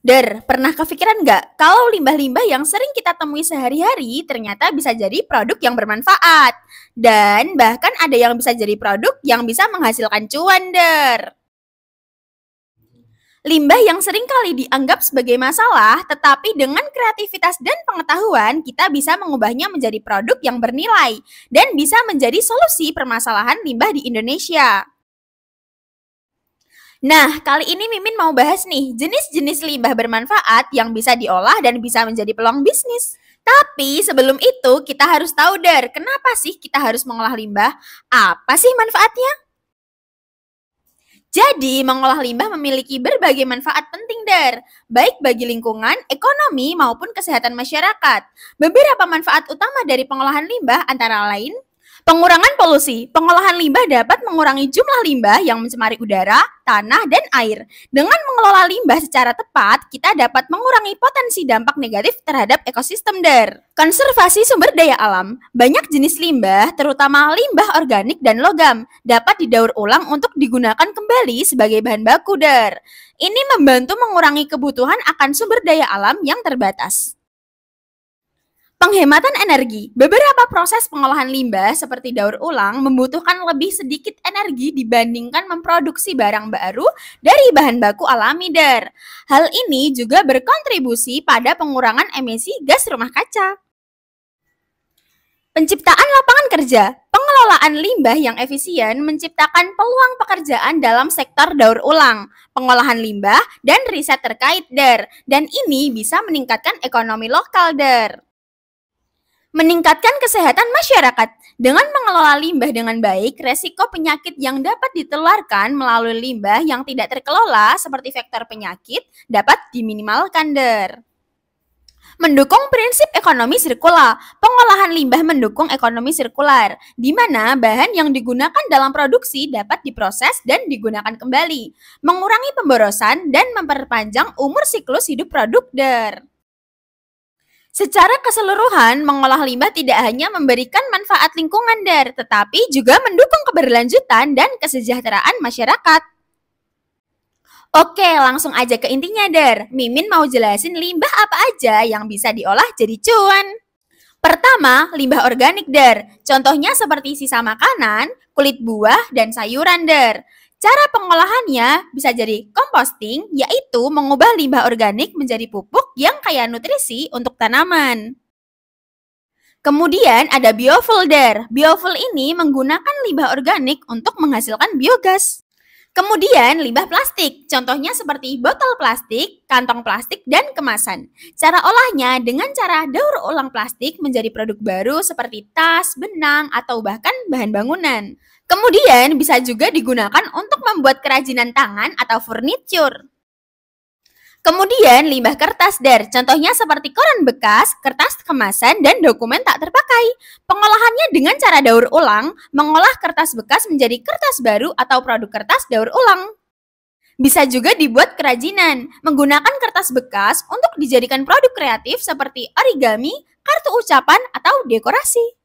Pernah kepikiran nggak kalau limbah-limbah yang sering kita temui sehari-hari ternyata bisa jadi produk yang bermanfaat? Dan bahkan ada yang bisa jadi produk yang bisa menghasilkan cuan, Limbah yang sering kali dianggap sebagai masalah, tetapi dengan kreativitas dan pengetahuan, kita bisa mengubahnya menjadi produk yang bernilai dan bisa menjadi solusi permasalahan limbah di Indonesia. Nah, kali ini Mimin mau bahas nih, jenis-jenis limbah bermanfaat yang bisa diolah dan bisa menjadi peluang bisnis. Tapi sebelum itu, kita harus tahu, kenapa sih kita harus mengolah limbah? Apa sih manfaatnya? Jadi, mengolah limbah memiliki berbagai manfaat penting, baik bagi lingkungan, ekonomi, maupun kesehatan masyarakat. Beberapa manfaat utama dari pengolahan limbah antara lain, pengurangan polusi. Pengolahan limbah dapat mengurangi jumlah limbah yang mencemari udara, tanah, dan air. Dengan mengelola limbah secara tepat, kita dapat mengurangi potensi dampak negatif terhadap ekosistem, Konservasi sumber daya alam. Banyak jenis limbah, terutama limbah organik dan logam, dapat didaur ulang untuk digunakan kembali sebagai bahan baku, Ini membantu mengurangi kebutuhan akan sumber daya alam yang terbatas. Penghematan energi. Beberapa proses pengolahan limbah seperti daur ulang membutuhkan lebih sedikit energi dibandingkan memproduksi barang baru dari bahan baku alami, Hal ini juga berkontribusi pada pengurangan emisi gas rumah kaca. Penciptaan lapangan kerja. Pengelolaan limbah yang efisien menciptakan peluang pekerjaan dalam sektor daur ulang, pengolahan limbah, dan riset terkait, Dan ini bisa meningkatkan ekonomi lokal, Meningkatkan kesehatan masyarakat. Dengan mengelola limbah dengan baik, resiko penyakit yang dapat ditularkan melalui limbah yang tidak terkelola seperti vektor penyakit dapat diminimalkan, Mendukung prinsip ekonomi sirkular. Pengolahan limbah mendukung ekonomi sirkular, di mana bahan yang digunakan dalam produksi dapat diproses dan digunakan kembali, mengurangi pemborosan dan memperpanjang umur siklus hidup produk, Secara keseluruhan, mengolah limbah tidak hanya memberikan manfaat lingkungan, tetapi juga mendukung keberlanjutan dan kesejahteraan masyarakat. Oke, langsung aja ke intinya, Mimin mau jelasin limbah apa aja yang bisa diolah jadi cuan. Pertama, limbah organik, Contohnya seperti sisa makanan, kulit buah, dan sayuran, Cara pengolahannya bisa jadi composting, yaitu mengubah limbah organik menjadi pupuk yang kaya nutrisi untuk tanaman. Kemudian ada biofuel, Biofuel ini menggunakan limbah organik untuk menghasilkan biogas. Kemudian limbah plastik, contohnya seperti botol plastik, kantong plastik, dan kemasan. Cara olahnya dengan cara daur ulang plastik menjadi produk baru seperti tas, benang, atau bahkan bahan bangunan. Kemudian bisa juga digunakan untuk membuat kerajinan tangan atau furniture. Kemudian limbah kertas, contohnya seperti koran bekas, kertas kemasan, dan dokumen tak terpakai. Pengolahannya dengan cara daur ulang, mengolah kertas bekas menjadi kertas baru atau produk kertas daur ulang. Bisa juga dibuat kerajinan, menggunakan kertas bekas untuk dijadikan produk kreatif seperti origami, kartu ucapan, atau dekorasi.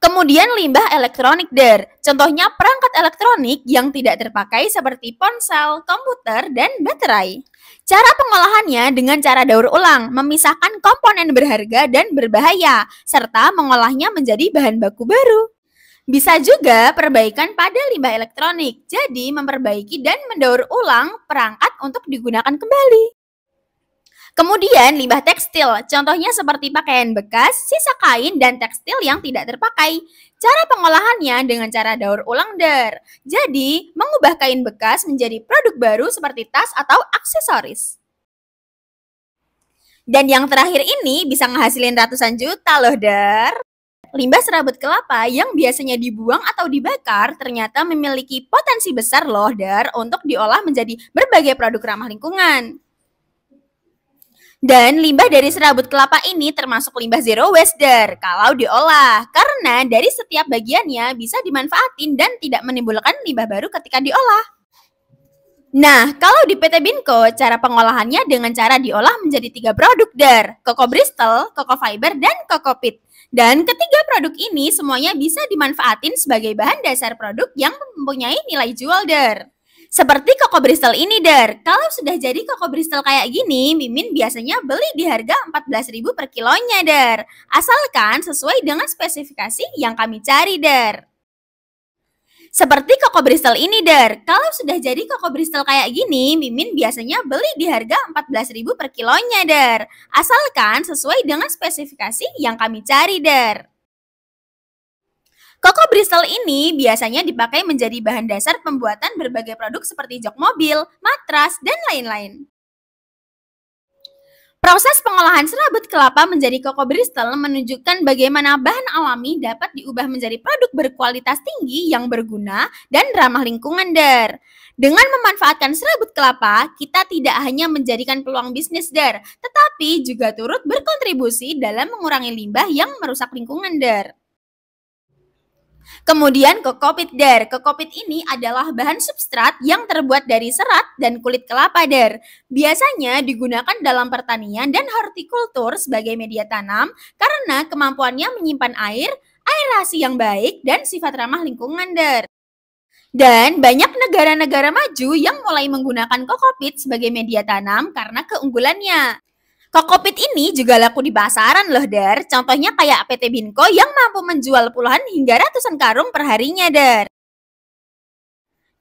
Kemudian limbah elektronik, contohnya perangkat elektronik yang tidak terpakai seperti ponsel, komputer, dan baterai. Cara pengolahannya dengan cara daur ulang, memisahkan komponen berharga dan berbahaya, serta mengolahnya menjadi bahan baku baru. Bisa juga perbaikan pada limbah elektronik, jadi memperbaiki dan mendaur ulang perangkat untuk digunakan kembali. Kemudian limbah tekstil, contohnya seperti pakaian bekas, sisa kain, dan tekstil yang tidak terpakai. Cara pengolahannya dengan cara daur ulang, Jadi, mengubah kain bekas menjadi produk baru seperti tas atau aksesoris. Dan yang terakhir ini bisa ngehasilin ratusan juta loh, Limbah serabut kelapa yang biasanya dibuang atau dibakar ternyata memiliki potensi besar loh, untuk diolah menjadi berbagai produk ramah lingkungan. Dan limbah dari serabut kelapa ini termasuk limbah zero waste, kalau diolah. Karena dari setiap bagiannya bisa dimanfaatin dan tidak menimbulkan limbah baru ketika diolah. Nah, kalau di PT Binco, cara pengolahannya dengan cara diolah menjadi 3 produk, Koko Bristol, Koko Fiber, dan Koko Peat. Dan ketiga produk ini semuanya bisa dimanfaatin sebagai bahan dasar produk yang mempunyai nilai jual, Seperti Koko Bristol ini, Der. Kalau sudah jadi Koko Bristol kayak gini, Mimin biasanya beli di harga 14.000 per kilonya, Der. Asalkan sesuai dengan spesifikasi yang kami cari, Der. Seperti Koko Bristol ini, Der. Kalau sudah jadi Koko Bristol kayak gini, Mimin biasanya beli di harga 14.000 per kilonya, Der. Asalkan sesuai dengan spesifikasi yang kami cari, Der. Koko Bristol ini biasanya dipakai menjadi bahan dasar pembuatan berbagai produk seperti jok mobil, matras, dan lain-lain. Proses pengolahan serabut kelapa menjadi Koko Bristol menunjukkan bagaimana bahan alami dapat diubah menjadi produk berkualitas tinggi yang berguna dan ramah lingkungan, Der. Dengan memanfaatkan serabut kelapa, kita tidak hanya menjadikan peluang bisnis, Der, tetapi juga turut berkontribusi dalam mengurangi limbah yang merusak lingkungan, Der. Kemudian kokopit, Der. Kokopit ini adalah bahan substrat yang terbuat dari serat dan kulit kelapa, Der. Biasanya digunakan dalam pertanian dan hortikultur sebagai media tanam karena kemampuannya menyimpan air, aerasi yang baik, dan sifat ramah lingkungan, Der. Dan banyak negara-negara maju yang mulai menggunakan kokopit sebagai media tanam karena keunggulannya. Kokopit ini juga laku di pasaran loh, Der. Contohnya kayak PT Binko yang mampu menjual puluhan hingga ratusan karung per harinya, Der.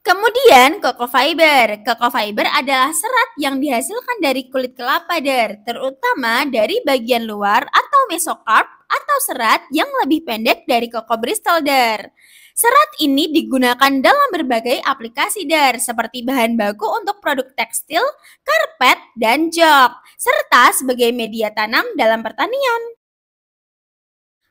Kemudian Koko Fiber. Koko Fiber adalah serat yang dihasilkan dari kulit kelapa, Der, terutama dari bagian luar atau mesokarp atau serat yang lebih pendek dari Koko Bristol, Der. Serat ini digunakan dalam berbagai aplikasi, Der, seperti bahan baku untuk produk tekstil, karpet, dan jok, serta sebagai media tanam dalam pertanian.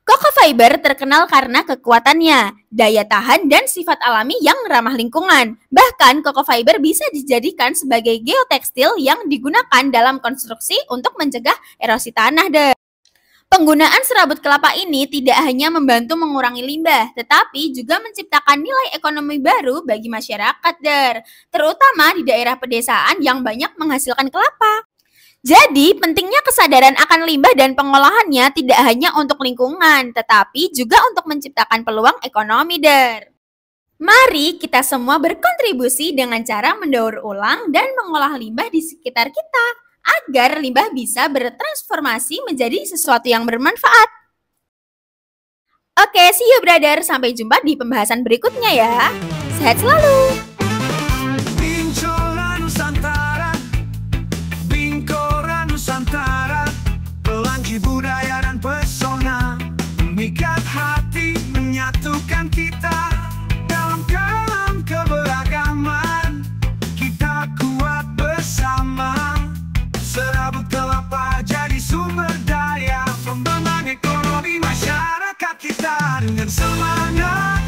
Koko Fiber terkenal karena kekuatannya, daya tahan, dan sifat alami yang ramah lingkungan. Bahkan Koko Fiber bisa dijadikan sebagai geotekstil yang digunakan dalam konstruksi untuk mencegah erosi tanah, Der. Penggunaan serabut kelapa ini tidak hanya membantu mengurangi limbah, tetapi juga menciptakan nilai ekonomi baru bagi masyarakat, Der, terutama di daerah pedesaan yang banyak menghasilkan kelapa. Jadi, pentingnya kesadaran akan limbah dan pengolahannya tidak hanya untuk lingkungan, tetapi juga untuk menciptakan peluang ekonomi, Der. Mari kita semua berkontribusi dengan cara mendaur ulang dan mengolah limbah di sekitar kita, agar limbah bisa bertransformasi menjadi sesuatu yang bermanfaat. Oke, see you, brother. Sampai jumpa di pembahasan berikutnya ya. Sehat selalu. Budaya dan pesona memikat hati, menyatukan kita dalam keberagaman. Kita kuat bersama. Serabut kelapa jadi sumber daya pengembangan ekonomi masyarakat kita dengan semangat.